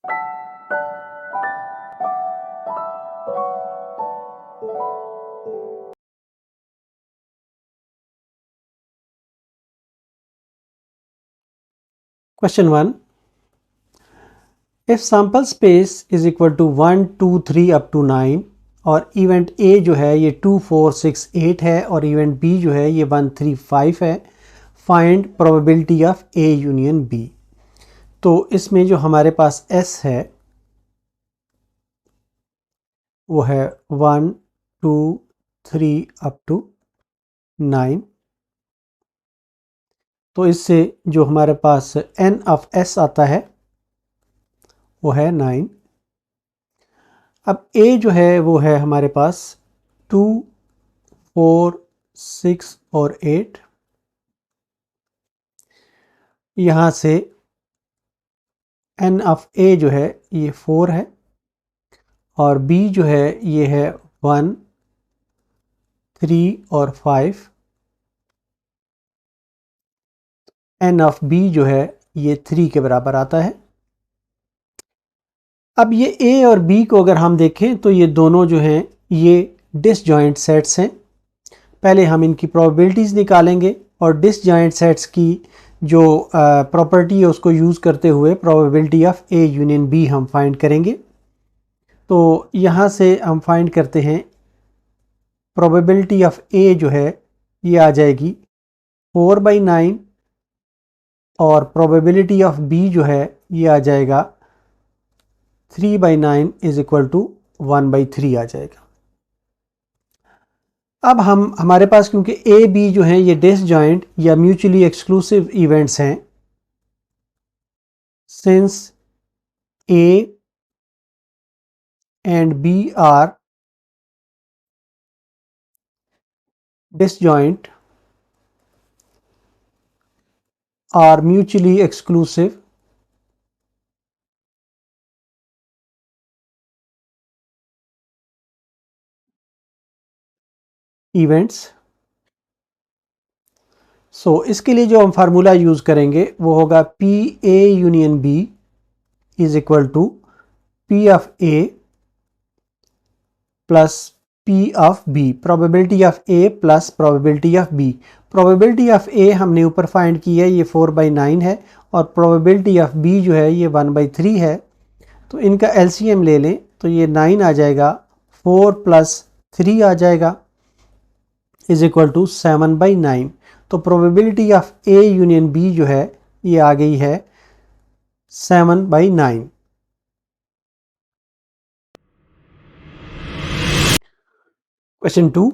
Question 1. If sample space is equal to 1, 2, 3 up to 9 और event A जो है ये 2, 4, 6, 8 है और इवेंट B जो है ये 1, 3, 5 है, find probability of A union B। तो इसमें जो हमारे पास S है वो है 1, 2, 3 अप टू 9। तो इससे जो हमारे पास N ऑफ S आता है वो है 9। अब A जो है वो है हमारे पास 2, 4, 6 और 8। यहाँ से N ऑफ A जो है ये 4 है और B जो है ये है 1, 3 और 5। N ऑफ B जो है ये 3 के बराबर आता है। अब ये A और B को अगर हम देखें तो ये दोनों जो हैं ये डिसजॉइंट सेट्स हैं। पहले हम इनकी प्रोबेबिलिटीज़ निकालेंगे और डिसजॉइंट सेट्स की जो प्रॉपर्टी है उसको यूज़ करते हुए probability of A union B हम फाइंड करेंगे। तो यहाँ से हम फाइंड करते हैं प्रोबेबिलिटी ऑफ A जो है ये आ जाएगी 4/9 और प्रोबेबिलिटी ऑफ B जो है ये आ जाएगा 3/9 इज इक्वल टू 1/3 आ जाएगा। अब हमारे पास क्योंकि A B जो हैं ये डिसजॉइंट या म्यूचुअली एक्सक्लूसिव इवेंट्स हैं, since A and B are disjoint or mutually exclusive, events। So इसके लिए जो हम फार्मूला यूज़ करेंगे वो होगा P A union B is equal to P of A plus P of B, probability of A plus probability of B. Probability of A हमने ऊपर find की है ये 4/9 है और प्रोबेबिलिटी ऑफ बी जो है ये 1/3 है। तो इनका एलसीएम ले लें तो ये 9 आ जाएगा, 4 + 3 आ जाएगा इज इक्वल टू 7/9। तो probability of A union B जो है ये आ गई है 7/9। Question 2.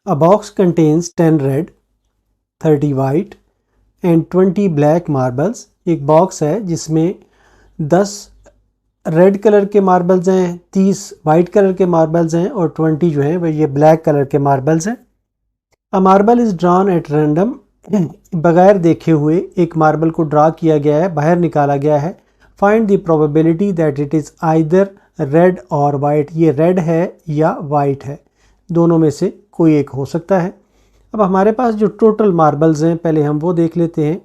A box contains 10 red, 30 white and 20 black marbles। एक बॉक्स है जिसमें 10 रेड कलर के मार्बल्स हैं, 30 वाइट कलर के मार्बल्स हैं और 20 जो हैं वह ये ब्लैक कलर के मार्बल्स हैं। A marble is drawn at random, बगैर देखे हुए एक मार्बल को ड्रा किया गया है, बाहर निकाला गया है। Find the probability that it is either red और वाइट, ये रेड है या वाइट है, दोनों में से कोई एक हो सकता है। अब हमारे पास जो टोटल मार्बल्स हैं पहले हम वो देख लेते हैं।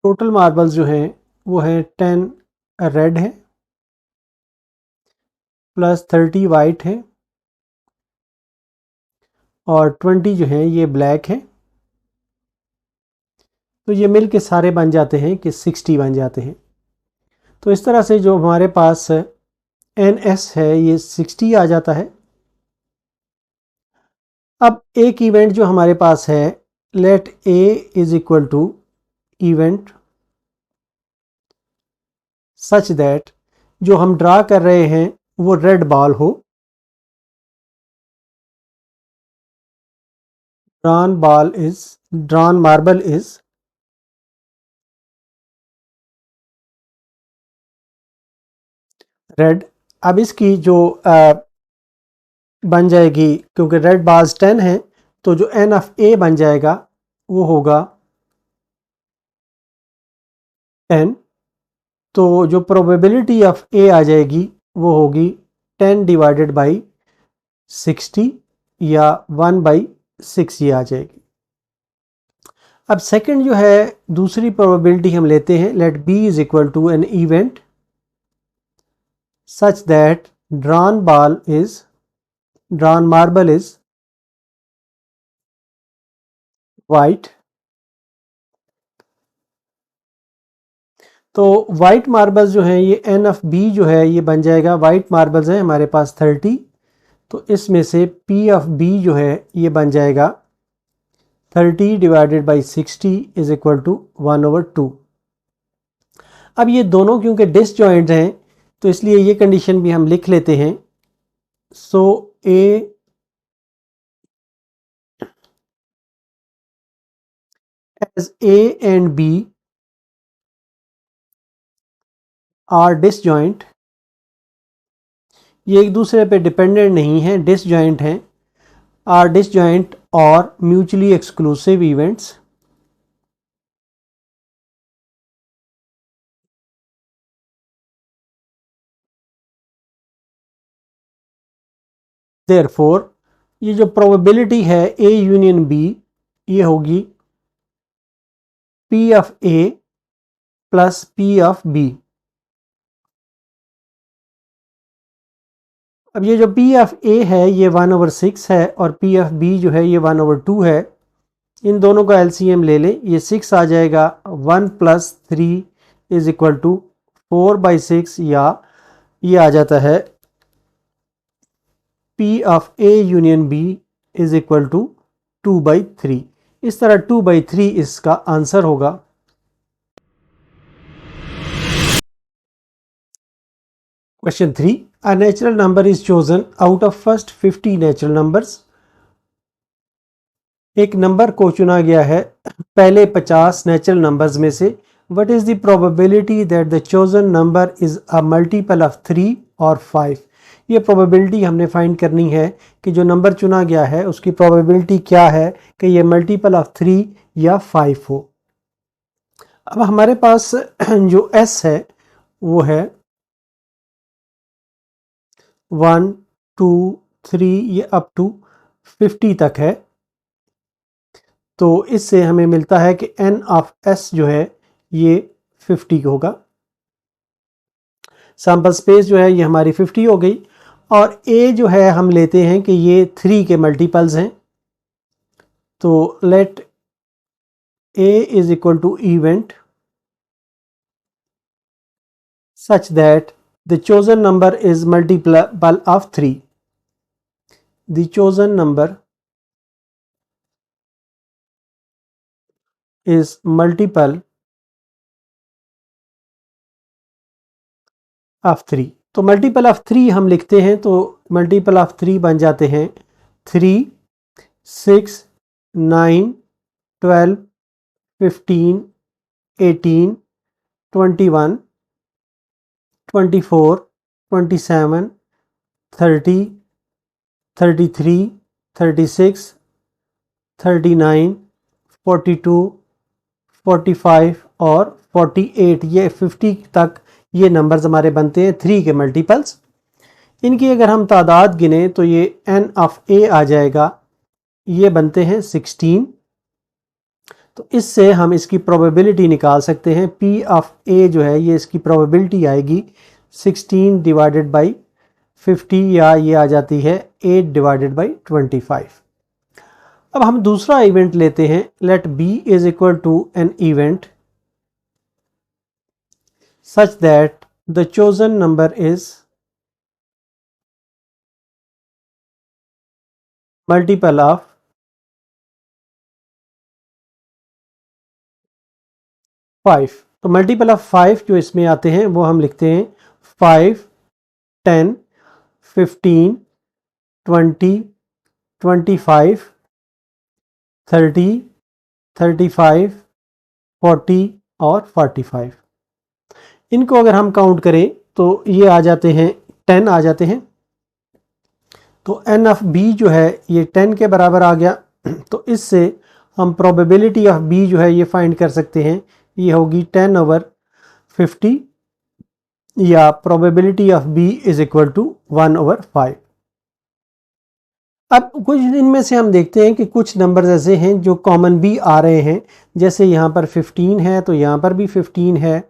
टोटल मार्बल्स जो हैं वो हैं 10 रेड है प्लस 30 वाइट है और 20 जो हैं ये ब्लैक है। तो ये मिल के सारे बन जाते हैं कि 60 बन जाते हैं। तो इस तरह से जो हमारे पास NS है ये 60 आ जाता है। अब एक इवेंट जो हमारे पास है, let A is equal to event such that जो हम ड्रा कर रहे हैं वो रेड बॉल हो। Drawn marble is red. अब इसकी जो बन जाएगी, क्योंकि रेड बाल्स 10 हैं तो जो N ऑफ A बन जाएगा वो होगा 10। तो जो प्रोबेबिलिटी ऑफ A आ जाएगी वो होगी 10 डिवाइडेड बाई 60 या 1/6 ये आ जाएगी। अब सेकंड जो है दूसरी प्रोबेबिलिटी हम लेते हैं, let B is equal to an event such that drawn marble is white। तो वाइट मार्बल्स जो हैं ये एन ऑफ बी जो है ये बन जाएगा, वाइट मार्बल्स हैं हमारे पास 30, तो इसमें से पी ऑफ बी जो है ये बन जाएगा 30 divided by 60 is equal to 1/2। अब ये दोनों क्योंकि डिसजॉइंट हैं तो इसलिए ये कंडीशन भी हम लिख लेते हैं। सो ए as A and B are disjoint, ये एक दूसरे पे डिपेंडेंट नहीं है, डिसजॉइंट हैं, आर डिसजॉइंट और म्यूचुअली एक्सक्लूसिव इवेंट्स। देयरफॉर ये जो प्रोबेबिलिटी है ए यूनियन बी ये होगी P of A plus P of B. अब ये जो पी ऑफ ए है ये 1/6 है और पी ऑफ बी जो है ये 1/2 है। इन दोनों का एलसीएम ले लें, ये 6 आ जाएगा, 1 + 3 इज इक्वल टू 4/6, या ये आ जाता है P of A union B is equal to 2/3। इस तरह 2/3 इसका आंसर होगा। Question 3, a natural number is chosen out of first 50 natural numbers. एक नंबर को चुना गया है पहले 50 नेचुरल नंबर्स में से। What is the probability that the chosen number is a multiple of 3 और 5। ये प्रोबेबिलिटी हमने फाइंड करनी है कि जो नंबर चुना गया है उसकी प्रोबेबिलिटी क्या है कि ये मल्टीपल ऑफ 3 या 5 हो। अब हमारे पास जो एस है वो है 1 2 3 ये अप टू 50 तक है। तो इससे हमें मिलता है कि n ऑफ s जो है ये 50 होगा। सैंपल स्पेस जो है ये हमारी 50 हो गई, और a जो है हम लेते हैं कि ये 3 के मल्टीपल्स हैं। तो let a is equal to event such that the chosen number is multiple of 3. The chosen number is multiple of 3। तो मल्टीपल ऑफ 3 हम लिखते हैं, तो मल्टीपल ऑफ 3 बन जाते हैं 3 6 9 12 15 18 21 24 27 30 33 36 39 42 45 और 48, ये 50 तक ये नंबर्स हमारे बनते हैं 3 के मल्टीपल्स। इनकी अगर हम तादाद गिने तो ये n ऑफ a आ जाएगा, ये बनते हैं 16। तो इससे हम इसकी प्रोबेबिलिटी निकाल सकते हैं। p ऑफ a जो है ये इसकी प्रोबेबिलिटी आएगी 16 डिवाइडेड बाई 50, या ये आ जाती है 8 डिवाइडेड बाई 25। अब हम दूसरा इवेंट लेते हैं, let b is equal to an event such that the chosen number is multiple of 5। तो मल्टीपल ऑफ 5 जो इसमें आते हैं वो हम लिखते हैं 5 10 15 20 25 30 35 40 और 45। इनको अगर हम काउंट करें तो ये आ जाते हैं 10 आ जाते हैं। तो n ऑफ b जो है ये 10 के बराबर आ गया। तो इससे हम प्रोबेबिलिटी ऑफ b जो है ये फाइंड कर सकते हैं, ये होगी 10/50, या probability of b is equal to 1/5। अब कुछ इनमें से हम देखते हैं कि कुछ नंबर्स ऐसे हैं जो कॉमन भी आ रहे हैं, जैसे यहाँ पर 15 है तो यहाँ पर भी 15 है,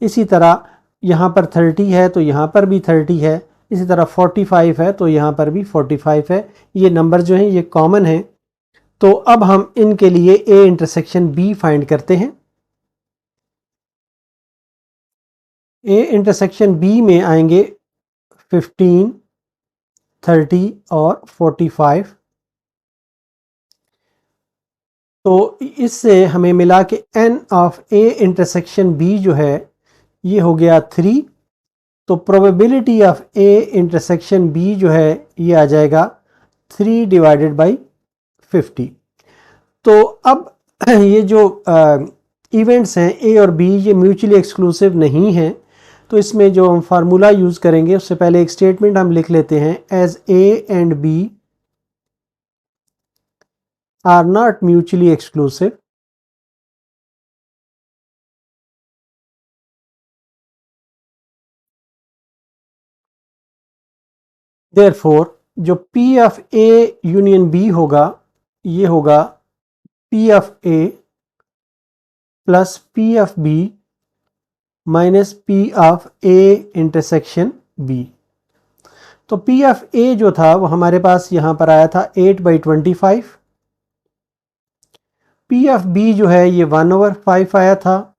इसी तरह यहाँ पर 30 है तो यहाँ पर भी 30 है, इसी तरह 45 है तो यहाँ पर भी 45 है। ये नंबर जो हैं ये कॉमन हैं। तो अब हम इनके लिए ए इंटरसेक्शन बी फाइंड करते हैं। ए इंटरसेक्शन बी में आएंगे 15, 30 और 45। तो इससे हमें मिला कि n of A intersection B जो है ये हो गया 3। तो probability of A intersection B जो है ये आ जाएगा 3 डिवाइडेड बाई 50। तो अब ये जो इवेंट्स हैं ए और बी ये म्यूचुअली एक्सक्लूसिव नहीं हैं। तो इसमें जो हम फार्मूला यूज़ करेंगे उससे पहले एक स्टेटमेंट हम लिख लेते हैं, as A and B are not mutually exclusive, therefore जो P of A union B होगा ये होगा P of A plus P of B minus P of A intersection B। तो P of A जो था वो हमारे पास यहाँ पर आया था 8/25। P of B जो है ये 1/5 आया था,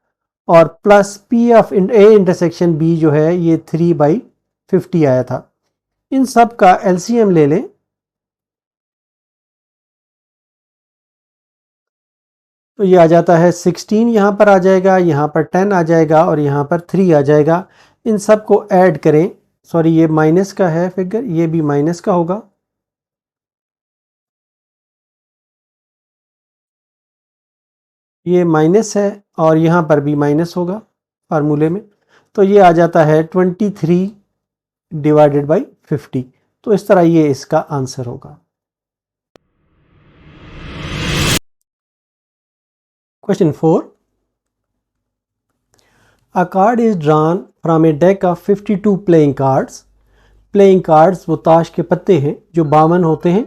और plus P of A intersection B जो है ये 3/50 आया था। इन सब का एलसीएम ले लें तो ये आ जाता है 16, यहाँ पर आ जाएगा, यहाँ पर 10 आ जाएगा और यहाँ पर 3 आ जाएगा। इन सब को ऐड करें, सॉरी ये माइनस का है फिगर, ये भी माइनस का होगा। ये माइनस है और यहाँ पर भी माइनस होगा फार्मूले में। तो ये आ जाता है 23 डिवाइडेड बाई 50। तो इस तरह ये इसका आंसर होगा। Question 4, A card is drawn from a deck of 52 playing cards. Playing cards वो ताश के पत्ते हैं जो 52 होते हैं।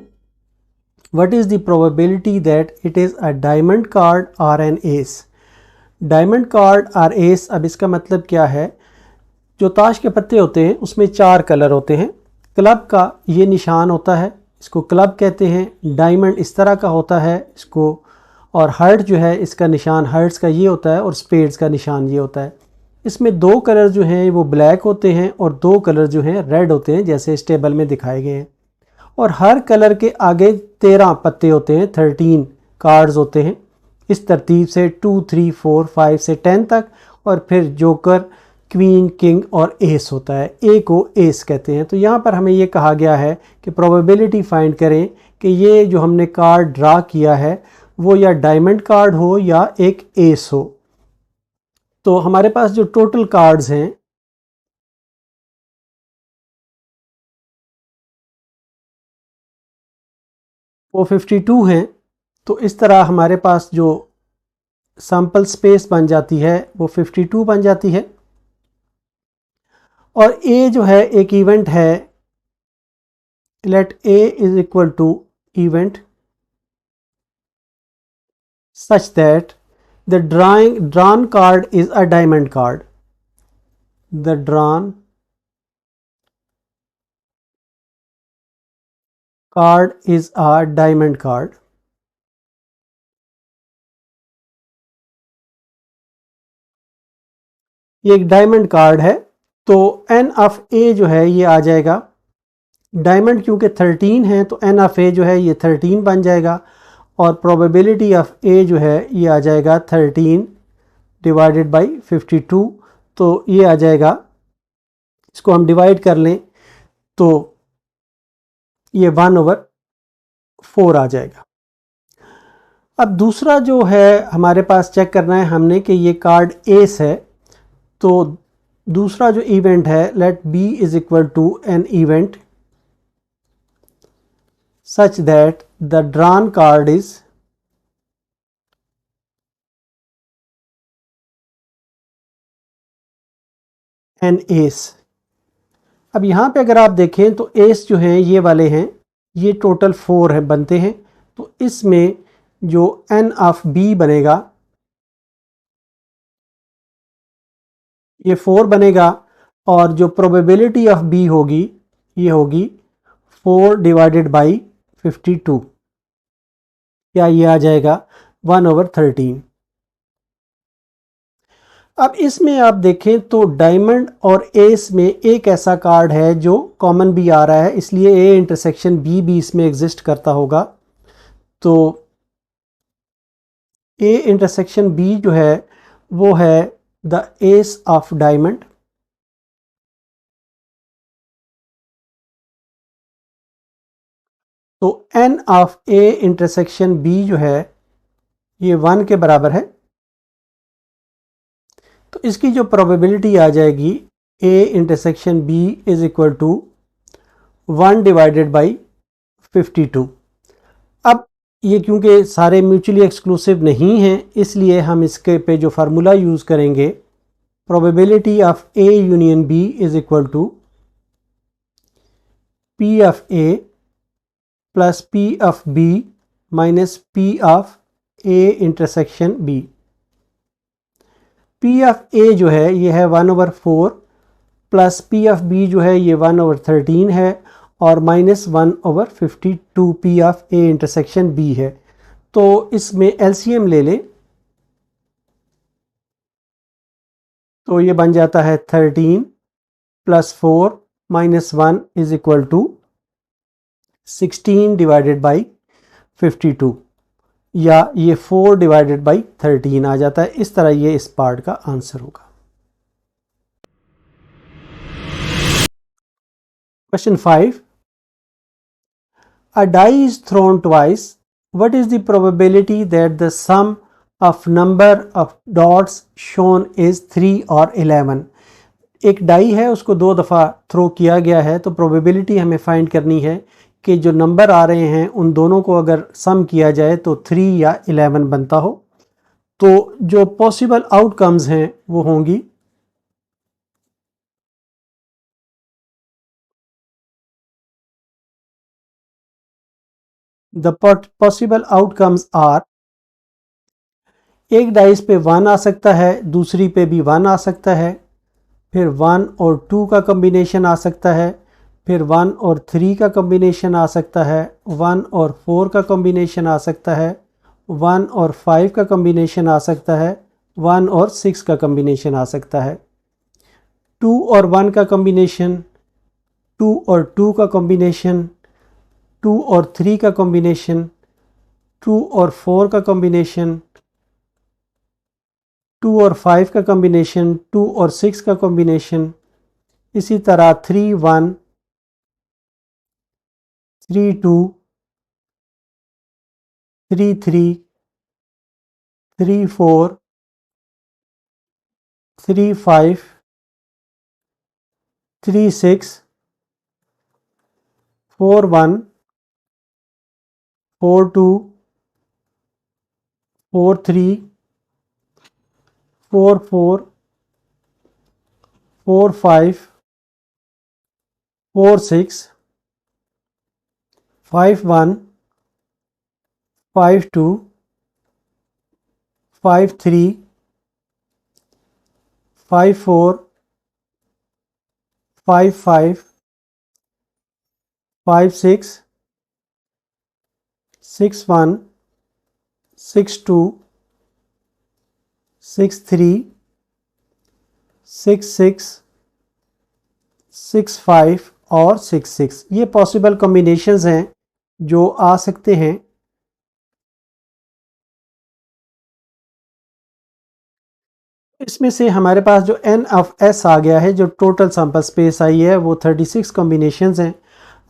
What is the probability that it is a diamond card or an ace? Diamond card or ace, अब इसका मतलब क्या है? जो ताश के पत्ते होते हैं उसमें 4 कलर होते हैं। क्लब का ये निशान होता है, इसको क्लब कहते हैं। डायमंड इस तरह का होता है इसको, और हार्ट जो है इसका निशान हार्ट्स का ये होता है, और स्पेड्स का निशान ये होता है। इसमें 2 कलर जो हैं वो ब्लैक होते हैं और 2 कलर जो हैं रेड होते हैं, जैसे इस टेबल में दिखाए गए हैं। और हर कलर के आगे 13 पत्ते होते हैं, 13 कार्ड्स होते हैं इस तरतीब से 2, 3, 4, 5 से 10 तक। और फिर जोकर, क्वीन, किंग और एस होता है, ए को एस कहते हैं। तो यहाँ पर हमें ये कहा गया है कि प्रोबेबिलिटी फाइंड करें कि ये जो हमने कार्ड ड्रा किया है वो या डायमंड कार्ड हो या एक एस हो। तो हमारे पास जो टोटल कार्ड्स हैं वो 52 हैं। तो इस तरह हमारे पास जो सैंपल स्पेस बन जाती है वो 52 बन जाती है। और ए जो है एक इवेंट है, let A is equal to event such that the drawn card is a diamond card. The drawn card is a diamond card. ये एक डायमंड कार्ड है। तो एन ऑफ ए जो है ये आ जाएगा, डायमंड क्योंकि 13 है तो एन ऑफ ए जो है ये 13 बन जाएगा। और प्रोबेबिलिटी ऑफ ए जो है ये आ जाएगा 13 डिवाइडेड बाई 52। तो ये आ जाएगा, इसको हम डिवाइड कर लें तो ये 1/4 आ जाएगा। अब दूसरा जो है हमारे पास चेक करना है हमने कि ये कार्ड एस है। तो दूसरा जो इवेंट है, let B is equal to an event such that the drawn card is an ace। अब यहाँ पे अगर आप देखें तो एस जो हैं ये वाले हैं, ये टोटल 4 है बनते हैं। तो इसमें जो n ऑफ b बनेगा ये 4 बनेगा, और जो प्रोबेबिलिटी ऑफ b होगी ये होगी 4 डिवाइडेड बाई 52, या ये आ जाएगा 1/13। अब इसमें आप देखें तो डायमंड और एस में एक ऐसा कार्ड है जो कॉमन भी आ रहा है, इसलिए ए इंटरसेक्शन बी भी इसमें एग्जिस्ट करता होगा। तो ए इंटरसेक्शन बी जो है वो है द एस ऑफ डायमंड। तो n of A intersection B जो है ये 1 के बराबर है। तो इसकी जो प्रोबेबिलिटी आ जाएगी A intersection B is equal to 1 divided by 52। अब ये क्योंकि सारे म्यूचुअली एक्सक्लूसिव नहीं हैं, इसलिए हम इसके पे जो फार्मूला यूज़ करेंगे, probability of A union B is equal to P of A plus P of B minus P of A intersection B. P of A जो है ये है 1/4 प्लस पी ऑफ बी जो है ये 1/13 है, और minus 1/52 P of A intersection B है। तो इसमें एलसीएम ले लें तो ये बन जाता है 13 plus 4 minus 1 is equal to 16 divided by 52, या ये 4 डिवाइडेड बाई 13 आ जाता है। इस तरह ये इस पार्ट का आंसर होगा। Question 5, a die is thrown twice. What is the probability that the sum of number of dots shown is 3 or 11? एक डाई है उसको 2 दफ़ा थ्रो किया गया है, तो प्रोबेबिलिटी हमें फाइंड करनी है कि जो नंबर आ रहे हैं उन दोनों को अगर सम किया जाए तो 3 या 11 बनता हो। तो जो पॉसिबल आउटकम्स हैं वो होंगी द पॉसिबल आउटकम्स आर, एक डाइस पे 1 आ सकता है, दूसरी पे भी 1 आ सकता है, फिर 1 और 2 का कॉम्बिनेशन आ सकता है, फिर 1 और 3 का कॉम्बिनेशन आ सकता है, 1 और 4 का कॉम्बिनेशन आ सकता है, 1 और 5 का कॉम्बिनेशन आ सकता है, 1 और 6 का कॉम्बिनेशन आ सकता है, 2 और 1 का कॉम्बिनेशन, 2 और 2 का कॉम्बिनेशन, 2 और 3 का कॉम्बिनेशन, 2 और 4 का कॉम्बिनेशन, 2 और 5 का कॉम्बिनेशन, 2 और 6 का कॉम्बिनेशन, इसी तरह 3 1, 3 2, 3 3, 3 4, 3 5, 3 6, 4 1, 4 2, 4 3, 4 4, 4 5, 4 6, 5 1, 5 2, 5 3, 5 4, 5 5, 5 6, 6 1, 6 2, 6 3, 6 6, 6 5 और 6 6, ये पॉसिबल कॉम्बिनेशंस हैं जो आ सकते हैं। इसमें से हमारे पास जो n ऑफ s आ गया है, जो टोटल सैंपल स्पेस आई है वो 36 कॉम्बिनेशंस हैं।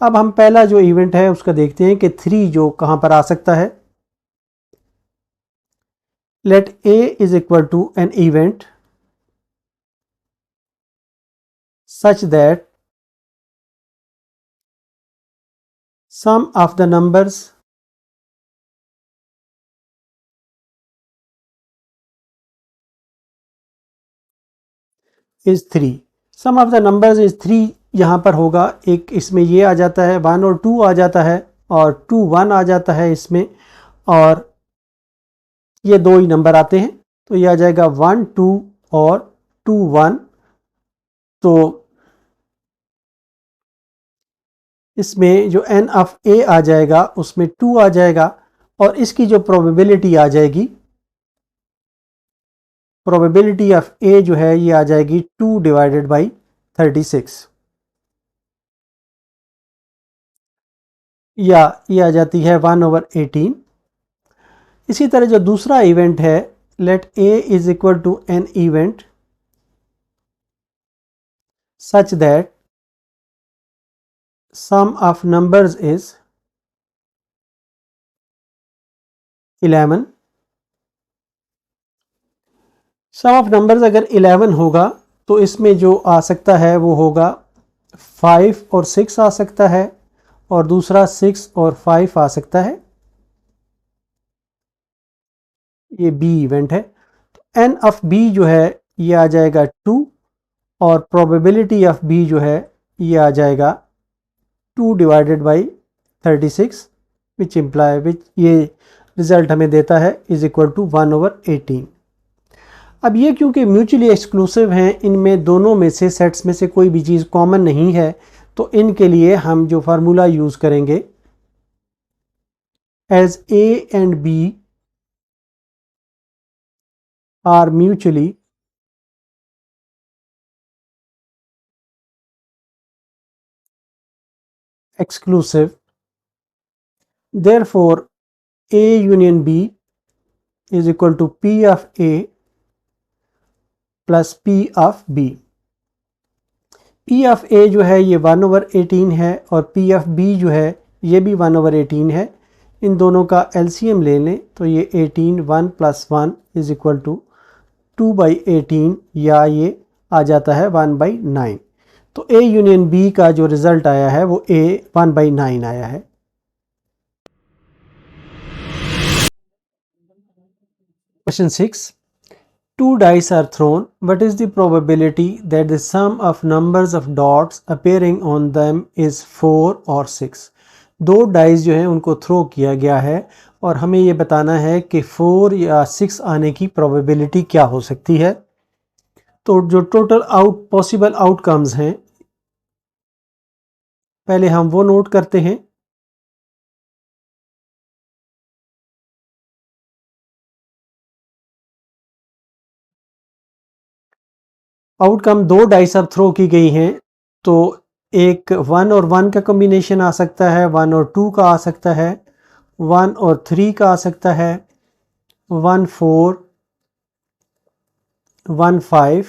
अब हम पहला जो इवेंट है उसका देखते हैं कि 3 जो कहाँ पर आ सकता है। Let a is equal to an event such that sum of the numbers is 3। sum of the numbers is 3 यहाँ पर होगा। एक इसमें ये आ जाता है, 1 और 2 आ जाता है, और 2 1 आ जाता है इसमें, और ये दो ही नंबर आते हैं, तो ये आ जाएगा 1 2 और 2 1। तो इसमें जो n ऑफ a आ जाएगा उसमें 2 आ जाएगा, और इसकी जो प्रोबेबिलिटी आ जाएगी, प्रोबेबिलिटी ऑफ a जो है ये आ जाएगी 2 डिवाइडेड बाई 36, या ये आ जाती है 1/18। इसी तरह जो दूसरा इवेंट है, let a is equal to an event such that sum of numbers is 11। Sum of numbers अगर 11 होगा तो इसमें जो आ सकता है वो होगा 5 और 6 आ सकता है, और दूसरा 6 और 5 आ सकता है। ये बी इवेंट है। तो एन ऑफ बी जो है ये आ जाएगा 2, और प्रोबेबिलिटी ऑफ बी जो है ये आ जाएगा 2 डिवाइडेड बाई 36, विच ये रिजल्ट हमें देता है इज इक्वल टू 1/18। अब ये क्योंकि म्यूचुअली एक्सक्लूसिव हैं, इनमें दोनों में से सेट्स में से कोई भी चीज़ कॉमन नहीं है, तो इनके लिए हम जो फार्मूला यूज़ करेंगे, as A and B are mutually exclusive, therefore A union B is equal to P of A plus P of B। P of A जो है ये 1/18 है, और P of B जो है ये भी 1/18 है। इन दोनों का LCM ले लें तो ये 18 1 + 1 इज इक्वल टू 2/18, या ये आ जाता है 1/9। तो A यूनियन B का जो रिजल्ट आया है वो A 1/9 आया है। Question 6. Two dice are thrown. What is the probability that the sum of numbers of dots appearing on them is 4 or 6? दो डाइस जो हैं उनको थ्रो किया गया है, और हमें ये बताना है कि 4 या 6 आने की प्रोबेबिलिटी क्या हो सकती है। तो जो टोटल पॉसिबल आउटकम्स हैं, पहले हम वो नोट करते हैं। आउटकम दो डाइस अब थ्रो की गई हैं, तो एक 1 और 1 का कॉम्बिनेशन आ सकता है, 1 और 2 का आ सकता है, 1 और 3 का आ सकता है, 1 4 1 5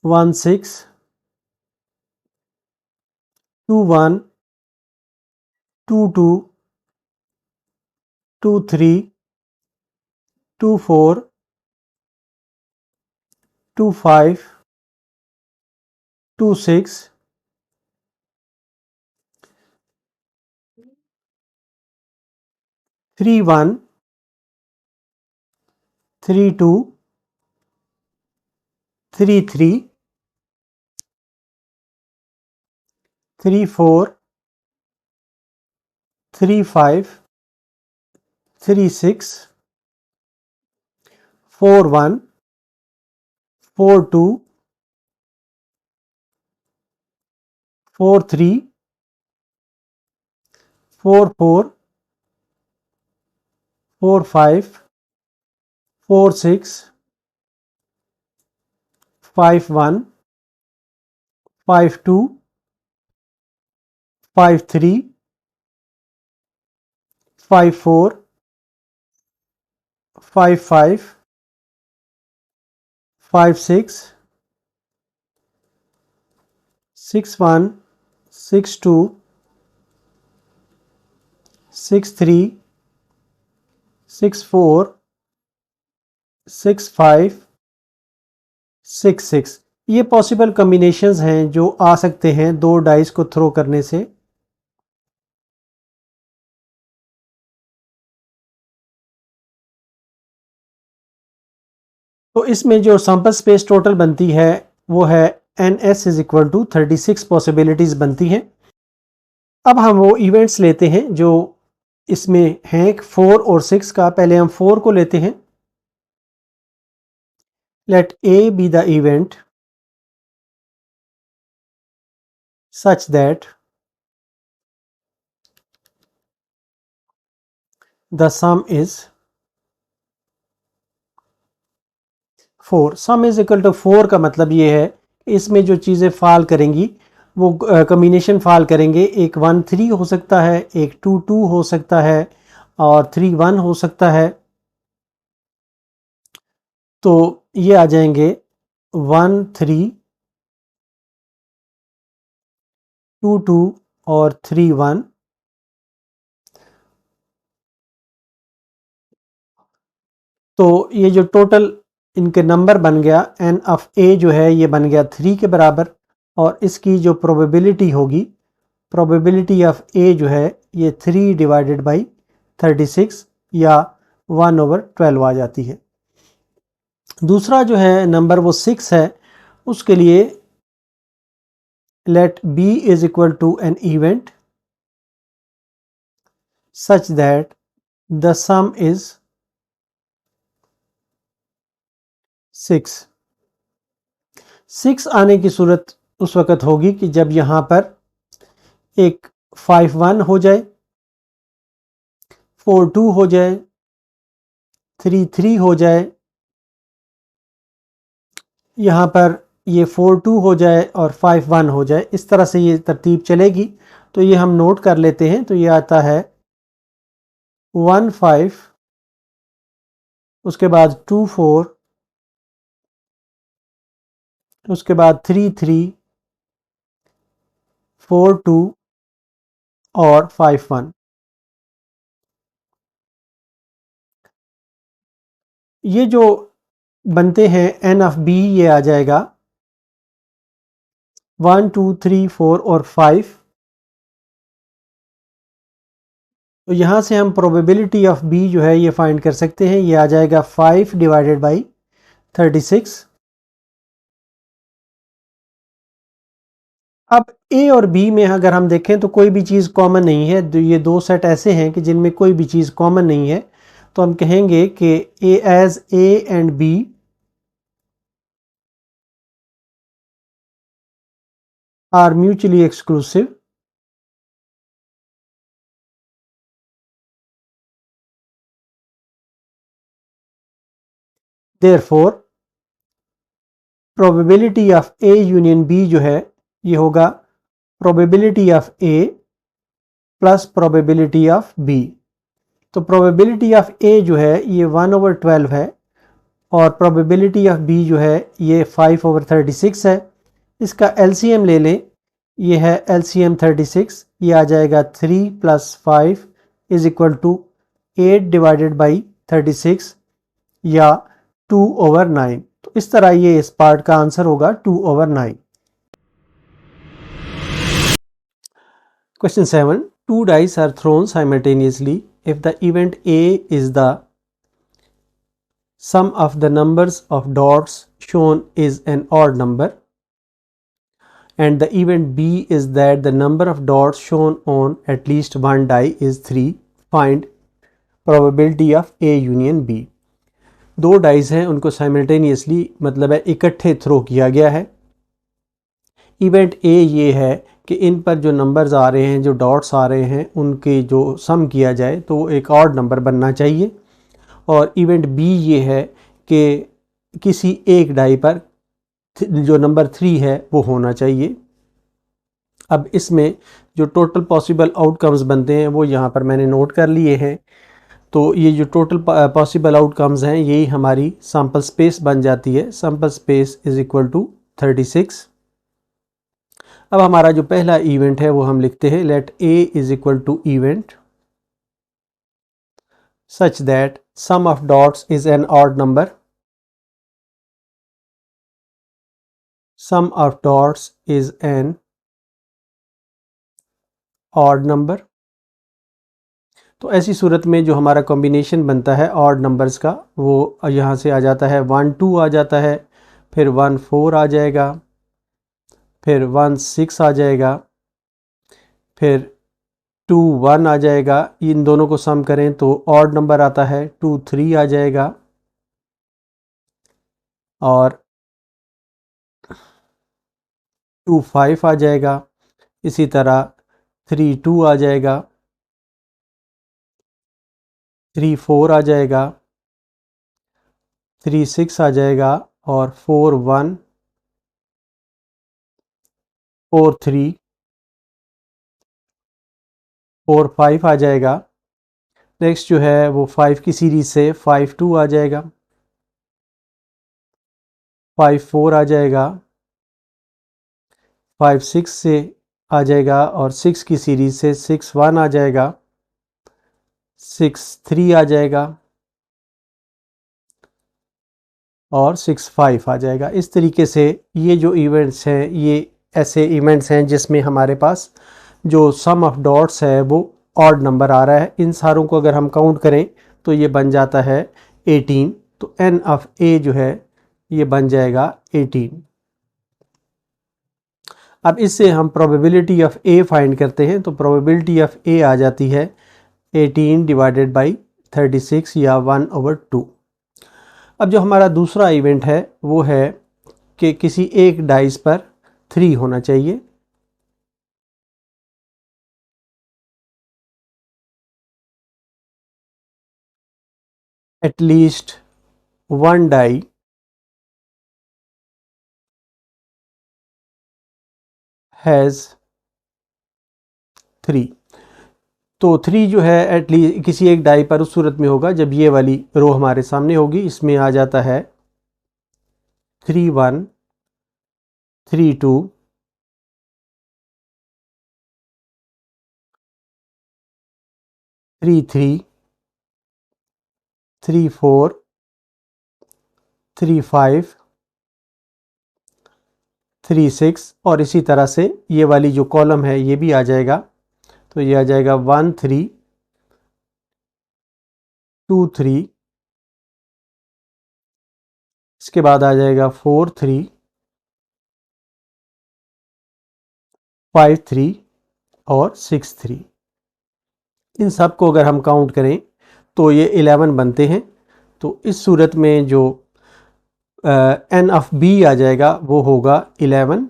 1 6 2 1 2 2 2 3 2 4 2 5 2 6 3 1 3 2 3 3 3 4 3 5 3 6 4 1 4 2 4 3 4 4 4 5 4 6 5 1 5 2 5 3 5 4 5 5 5 6 6 1 6 2 6 3 6 4 6 5 6 6। ये पॉसिबल कॉम्बिनेशंस हैं जो आ सकते हैं दो डाइस को थ्रो करने से। तो इसमें जो सैंपल स्पेस टोटल बनती है वो है NS is equal to 36 possibilities बनती हैं। अब हम वो इवेंट्स लेते हैं जो इसमें हैं 4 और 6 का। पहले हम 4 को लेते हैं। Let A be the event such that the sum is 4। Sum is equal to 4 का मतलब ये है इसमें जो चीज़ें फाल करेंगी वो कम्बिनेशन फाल करेंगे। एक 1 3 हो सकता है, एक 2 2 हो सकता है और 3 1 हो सकता है। तो ये आ जाएंगे 1 3 2 2 और 3 1। तो ये जो टोटल इनके नंबर बन गया n ऑफ a जो है ये बन गया 3 के बराबर। और इसकी जो प्रोबेबिलिटी होगी, प्रोबेबिलिटी ऑफ a जो है ये 3 डिवाइडेड बाई 36 या 1/12 आ जाती है। दूसरा जो है नंबर वो 6 है, उसके लिए let b is equal to an event such that the sum is 6। 6 आने की सूरत उस वक़्त होगी कि जब यहाँ पर एक 5 1 हो जाए, 4 2 हो जाए, 3 3 हो जाए, यहाँ पर ये 4 2 हो जाए और 5 1 हो जाए। इस तरह से ये तरतीब चलेगी। तो ये हम नोट कर लेते हैं। तो ये आता है 1 5, उसके बाद 2 4, उसके बाद 3 3, 4 2 और 5 1। ये जो बनते हैं n ऑफ b ये आ जाएगा 1 2 3 4 और 5। तो यहाँ से हम प्रोबेबिलिटी ऑफ b जो है ये फाइंड कर सकते हैं। ये आ जाएगा 5 डिवाइडेड बाई 36। अब a और b में अगर हम देखें तो कोई भी चीज़ कॉमन नहीं है। तो ये दो सेट ऐसे हैं कि जिनमें कोई भी चीज़ कॉमन नहीं है। तो हम कहेंगे कि as a and b are mutually exclusive. Therefore probability of a union b जो है ये होगा probability of a plus probability of b। तो प्रोबेबिलिटी ऑफ a जो है ये 1/12 है और प्रोबेबिलिटी ऑफ b जो है ये 5/36 है। इसका एलसीएम ले लें। ये है एलसीएम 36। ये आ जाएगा 3 + 5 is equal to 8 divided by 36 या 2/9। तो इस तरह ये इस पार्ट का आंसर होगा 2/9। Question 7. Two dice are thrown simultaneously. If the event A is the sum of the numbers of dots shown is an odd number and the event B is that the number of dots shown on at least one die is 3, find probability of A union B. दो dice हैं, उनको simultaneously मतलब है इकट्ठे throw किया गया है। Event A ये है कि इन पर जो नंबर्स आ रहे हैं, जो डॉट्स आ रहे हैं, उनके जो सम किया जाए तो एक ऑड नंबर बनना चाहिए। और इवेंट बी ये है कि किसी एक डाई पर जो नंबर 3 है वो होना चाहिए। अब इसमें जो टोटल पॉसिबल आउटकम्स बनते हैं वो यहाँ पर मैंने नोट कर लिए हैं। तो ये जो टोटल पॉसिबल आउटकम्स हैं यही हमारी सैम्पल स्पेस बन जाती है। Sample space is equal to 36। अब हमारा जो पहला इवेंट है वो हम लिखते हैं let a is equal to event such that sum of dots is an odd number. Sum of dots is an odd number. तो ऐसी सूरत में जो हमारा कॉम्बिनेशन बनता है ऑड नंबर्स का वो यहाँ से आ जाता है 1 2 आ जाता है, फिर 1 4 आ जाएगा, फिर 1 6 आ जाएगा, फिर 2 1 आ जाएगा। इन दोनों को सम करें तो ऑड नंबर आता है, 2 3 आ जाएगा और 2 5 आ जाएगा। इसी तरह 3 2 आ जाएगा, 3 4 आ जाएगा, 3 6 आ जाएगा और 4 1 4 3 4 5 आ जाएगा। नेक्स्ट जो है वो 5 की सीरीज से 5 2 आ जाएगा, 5 4 आ जाएगा, 5 6 से आ जाएगा और 6 की सीरीज से 6 1 आ जाएगा, 6 3 आ जाएगा और 6 5 आ जाएगा। इस तरीके से ये जो इवेंट्स हैं ये ऐसे इवेंट्स हैं जिसमें हमारे पास जो सम ऑफ डॉट्स है वो ऑड नंबर आ रहा है। इन सारों को अगर हम काउंट करें तो ये बन जाता है 18। तो n ऑफ a जो है ये बन जाएगा 18। अब इससे हम प्रोबेबिलिटी ऑफ a फाइंड करते हैं तो प्रोबेबिलिटी ऑफ a आ जाती है 18 डिवाइडेड बाई 36 या 1/2। अब जो हमारा दूसरा इवेंट है वो है कि किसी एक डाइस पर 3 होना चाहिए। at least one die has 3। तो 3 जो है एटलीस्ट किसी एक डाई पर उस सूरत में होगा जब ये वाली रो हमारे सामने होगी। इसमें आ जाता है 3 1 3 2 3 3 3 4 3 5 3 6 और इसी तरह से ये वाली जो कॉलम है ये भी आ जाएगा। तो ये आ जाएगा 1 3 2 3, इसके बाद आ जाएगा 4 3 5 3 और 6 3। इन सब को अगर हम काउंट करें तो ये 11 बनते हैं। तो इस सूरत में जो n ऑफ b आ जाएगा वो होगा 11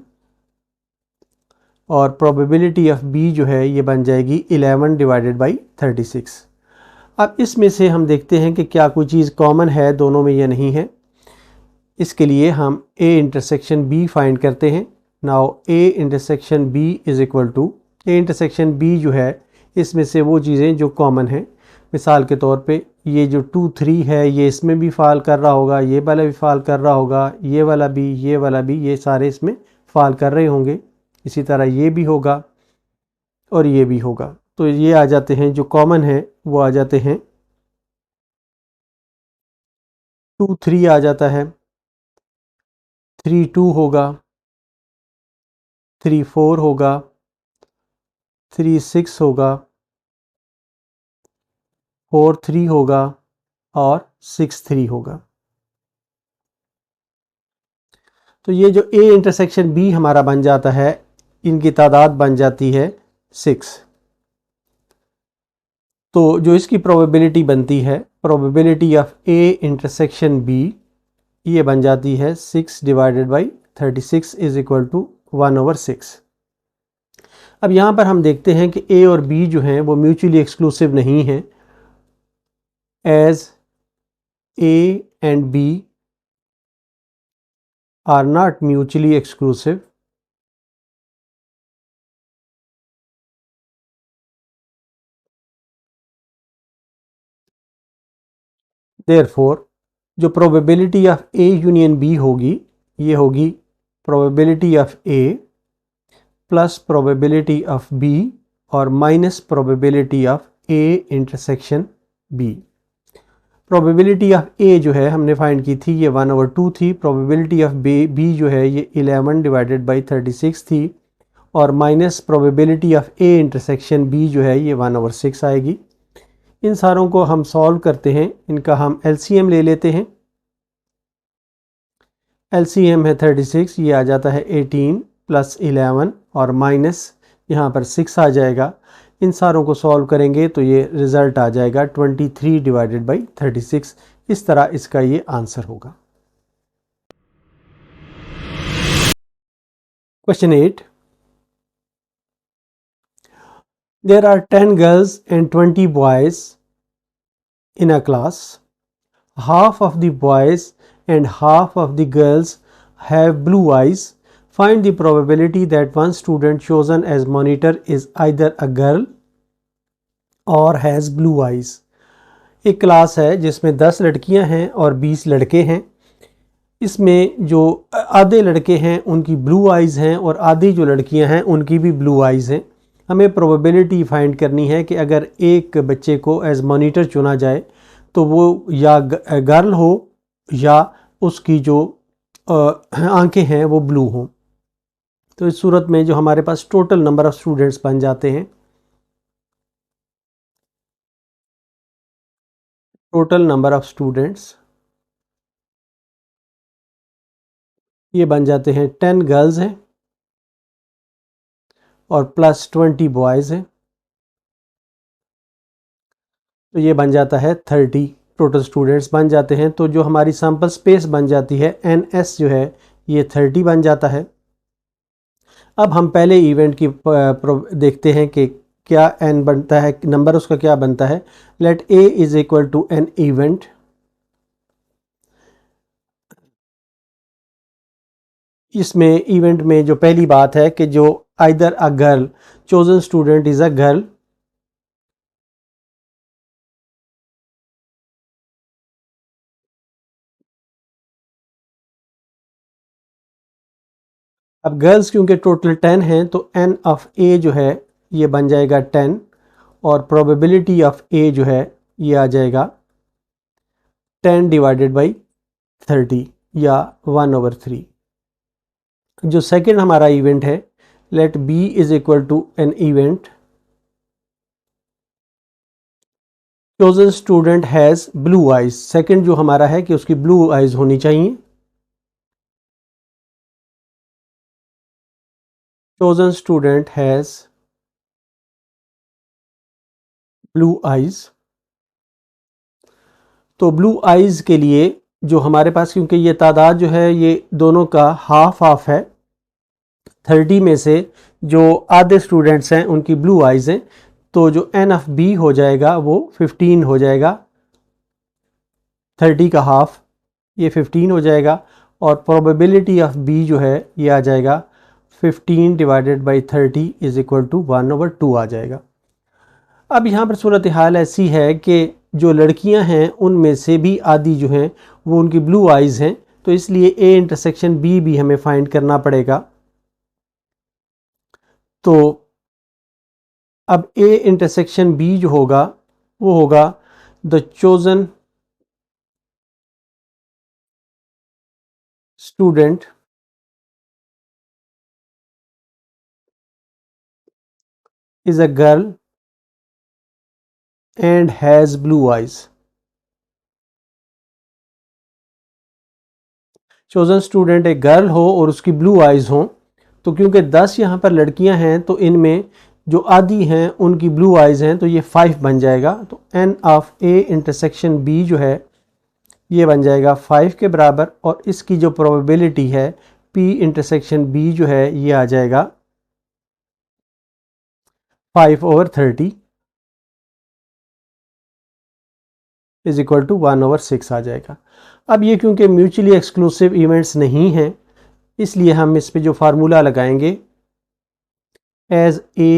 और प्रोबेबिलिटी ऑफ b जो है ये बन जाएगी 11 डिवाइडेड बाई 36। अब इसमें से हम देखते हैं कि क्या कोई चीज़ कॉमन है दोनों में या नहीं है। इसके लिए हम a इंटरसेक्शन b फाइंड करते हैं। Now a intersection b is equal to a intersection b जो है इसमें से वो चीज़ें जो कॉमन हैं। मिसाल के तौर पे ये जो 2 3 है ये इसमें भी फाल कर रहा होगा, ये वाला भी फाल कर रहा होगा, ये वाला भी, ये वाला भी, ये सारे इसमें फाल कर रहे होंगे। इसी तरह ये भी होगा और ये भी होगा। तो ये आ जाते हैं जो कॉमन है वो आ जाते हैं 2 3 आ जाता है, 3 2 होगा, 3 4 होगा, 3 6 होगा, 4 3 होगा और 6 3 होगा। तो ये जो a इंटरसेक्शन b हमारा बन जाता है इनकी तादाद बन जाती है 6। तो जो इसकी प्रोबेबिलिटी बनती है probability of a intersection b ये बन जाती है 6 divided by 36 is equal to 1/6। अब यहाँ पर हम देखते हैं कि a और b जो हैं वो म्यूचुअली एक्सक्लूसिव नहीं हैं। As a and b are not mutually exclusive, therefore जो probability of a union b होगी ये होगी probability of a plus probability of b और minus probability of a intersection b। Probability of a जो है हमने फाइंड की थी ये 1/2 थी। प्रोबेबिलिटी ऑफ b जो है ये 11 डिवाइडेड बाई 36 थी और minus probability of a intersection b जो है ये 1/6 आएगी। इन सारों को हम सॉल्व करते हैं, इनका हम LCM ले लेते हैं। LCM है 36, ये आ जाता है 18 प्लस 11 और माइनस यहाँ पर 6 आ जाएगा। इन सारों को सॉल्व करेंगे तो ये रिज़ल्ट आ जाएगा 23 डिवाइडेड बाई 36। इस तरह इसका ये आंसर होगा। Question 8, there are 10 girls and 20 boys in a class. Half of the boys and half of the girls have blue eyes. Find the probability that one student chosen as monitor is either a girl or has blue eyes. एक class है जिसमें 10 लड़कियां हैं और 20 लड़के हैं। इसमें जो आधे लड़के हैं उनकी ब्लू आइज़ हैं और आधी जो लड़कियां हैं उनकी भी ब्लू आइज़ हैं। हमें प्रोबेबिलिटी फाइंड करनी है कि अगर एक बच्चे को एज मॉनिटर चुना जाए तो वो या गर्ल हो या उसकी जो आंखें हैं वो ब्लू हों। तो इस सूरत में जो हमारे पास टोटल नंबर ऑफ़ स्टूडेंट्स बन जाते हैं, टोटल नंबर ऑफ़ स्टूडेंट्स ये बन जाते हैं 10 गर्ल्स हैं और प्लस 20 बॉयज़ हैं, तो ये बन जाता है 30 टोटल स्टूडेंट्स बन जाते हैं। तो जो हमारी सैम्पल स्पेस बन जाती है NS जो है ये 30 बन जाता है। अब हम पहले इवेंट की देखते हैं कि क्या n बनता है, नंबर उसका क्या बनता है। Let A is equal to an event. इसमें इवेंट में जो पहली बात है कि जो either a girl, chosen student is a girl. अब गर्ल्स क्योंकि टोटल 10 हैं तो n ऑफ A जो है ये बन जाएगा 10 और प्रोबेबिलिटी ऑफ A जो है ये आ जाएगा 10 डिवाइडेड बाई 30 या 1/3। जो सेकंड हमारा इवेंट है, let B is equal to an event chosen student has blue eyes. Second जो हमारा है कि उसकी ब्लू आइज होनी चाहिए। chosen student has blue eyes। तो ब्लू आइज के लिए जो हमारे पास, क्योंकि ये तादाद जो है ये दोनों का हाफ हाफ है, 30 में से जो आधे स्टूडेंट्स हैं उनकी ब्लू आइज हैं, तो जो n ऑफ B हो जाएगा वो 15 हो जाएगा। 30 का हाफ ये 15 हो जाएगा और प्रोबेबिलिटी ऑफ B जो है ये आ जाएगा 15 divided by 30 is equal to 1/2 आ जाएगा। अब यहाँ पर सूरत हाल ऐसी है कि जो लड़कियाँ हैं उनमें से भी आधी जो हैं वो उनकी ब्लू आइज़ हैं, तो इसलिए A इंटरसेक्शन B भी हमें फाइंड करना पड़ेगा। तो अब A इंटरसेक्शन B जो होगा वो होगा the chosen student is a girl and has blue eyes। chosen student एक गर्ल हो और उसकी ब्लू आइज हो, तो क्योंकि 10 यहाँ पर लड़कियां हैं तो इनमें जो आधी हैं उनकी ब्लू आइज हैं, तो ये 5 बन जाएगा। तो n of A intersection B जो है ये बन जाएगा 5 के बराबर और इसकी जो प्रोबेबिलिटी है P इंटरसेक्शन B जो है ये आ जाएगा 5/30 इज इक्वल टू 1/6 आ जाएगा। अब ये क्योंकि म्यूचुअली एक्सक्लूसिव इवेंट्स नहीं हैं, इसलिए हम इस पे जो फार्मूला लगाएंगे, as A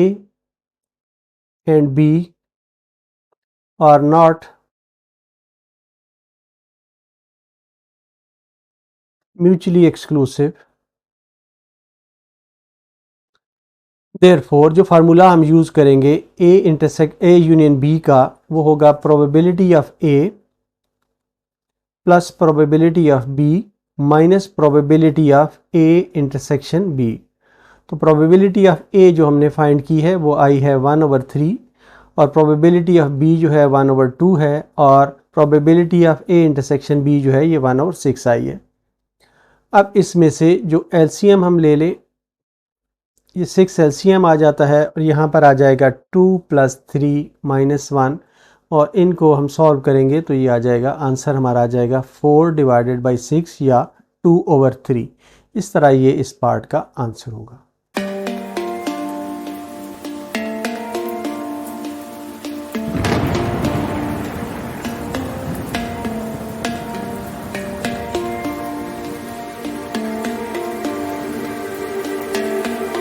and B are not mutually exclusive, therefore जो फार्मूला हम यूज़ करेंगे A यूनियन B का, वो होगा probability of A plus probability of B minus probability of A intersection B। तो प्रोबेबिलिटी ऑफ A जो हमने फाइंड की है वो आई है 1/3 और प्रोबेबिलिटी ऑफ B जो है 1/2 है और probability of A intersection B जो है ये 1/6 आई है। अब इसमें से जो LCM हम ले लें, ये 6 एलसीएम आ जाता है और यहाँ पर आ जाएगा 2 + 3 - 1 और इनको हम सॉल्व करेंगे तो ये आ जाएगा, आंसर हमारा आ जाएगा 4/6 या 2/3। इस तरह ये इस पार्ट का आंसर होगा।